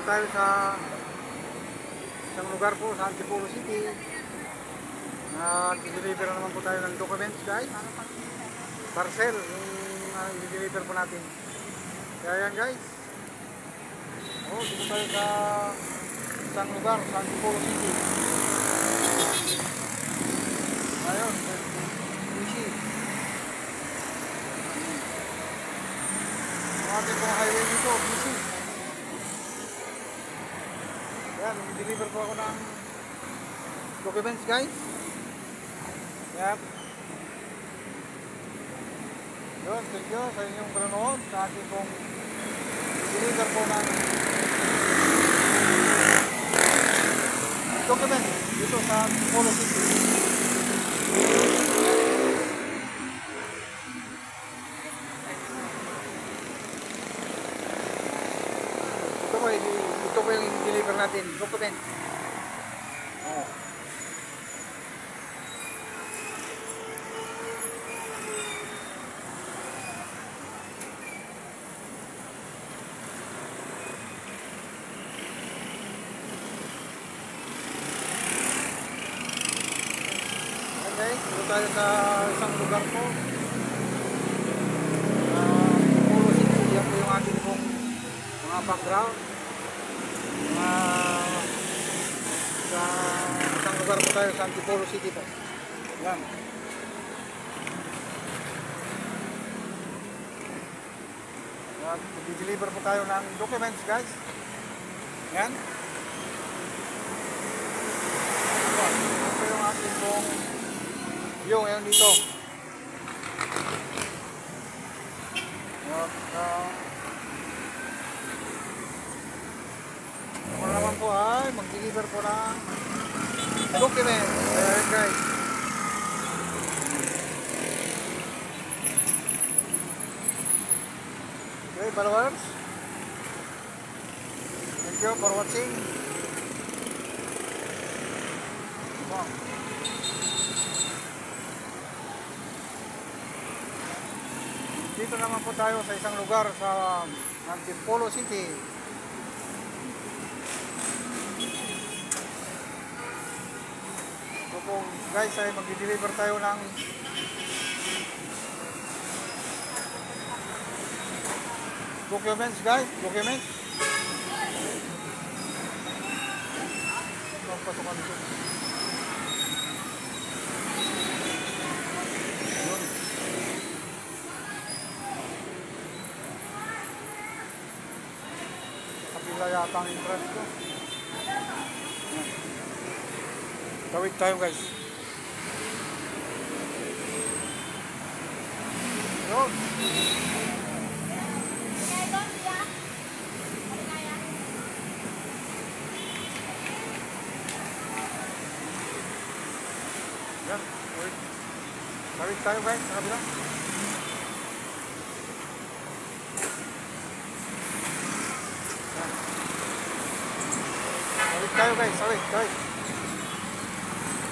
tayo sa isang lugar po sa Antipolo City. Nag-deliver naman po tayo ng documents, guys. Parcel yung i-deliver po natin. Kaya yan, guys. Dito tayo sa isang lugar sa Antipolo City. Ayun, busy. Ang ating pong highway nito, busy. Ayan, i-deliver po ako ng documents, guys. Yep. Yun, thank you sa inyong panonood sa ating pong i-deliver po ng documents dito sa Antipolo City. Ito po yung i-deliver natin, document. Okay, dito tayo sa isang lugar po. Antipolo City, yan po yung ating pong mga background. Sa isang lugar po tayo sa Antipolo City po. Yan. I-deliver po tayo ng documents, guys. Yan. Yan po yung ating pong view ngayon dito. Ako naman po ay mag-deliver po ng document. Ayan, guys. Okay, followers. Thank you for watching. Wow. Dito naman po tayo sa isang lugar sa Antipolo City. So po guys ay mag-deliver tayo ng documents, guys. Documents. Pasukan dito. Kapila yata ang entrance ko. Tawid tayo, guys. Yun. Yan. Tawid tayo, guys. Sa kabila. Tawid tayo, guys. Tawid.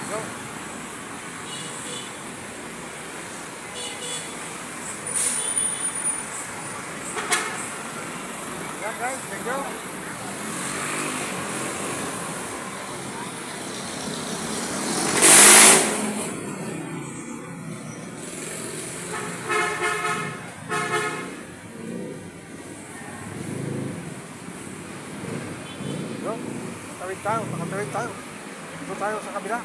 Go. Yan, guys. Thank you. Go. Tawid tayo. Nakatawid tayo. Dito tayo sa kabila.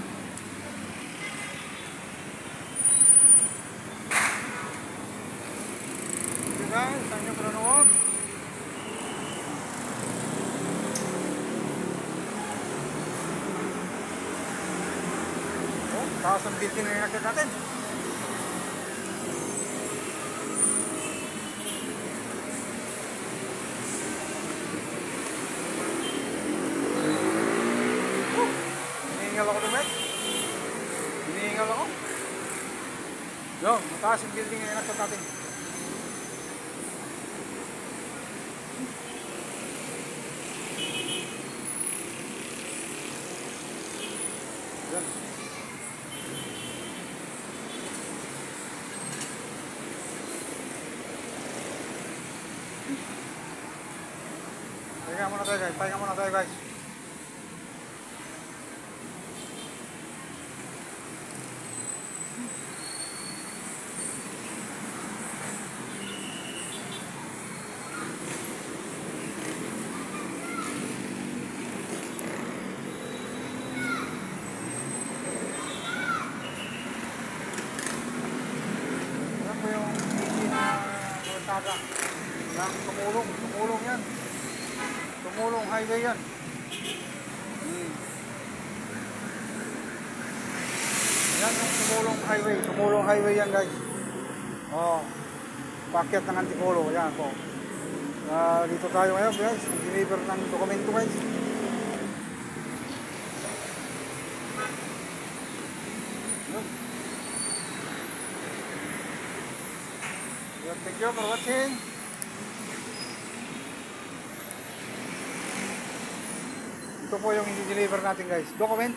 Guys, sa inyong panonood. Taas ang building na inakit natin. Hinihingal ako dumet. Hinihingal ako. Yun, taas ang building na inakit natin. Yan. pahinga muna tayo guys. Pahinga muna tayo guys. Yan po yung hindi na kalsada. Yang tumulong yan. Tumulong highway yan. Yan yung tumulong highway yan guys. Oh, paakyat ng Antipolo, yan po. Dito tayo ngayon guys, deliver ng dokumento guys. Thank you for watching. Ito po yung i-deliver natin guys. Document.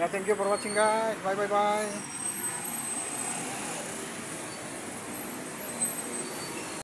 Thank you for watching guys. Bye.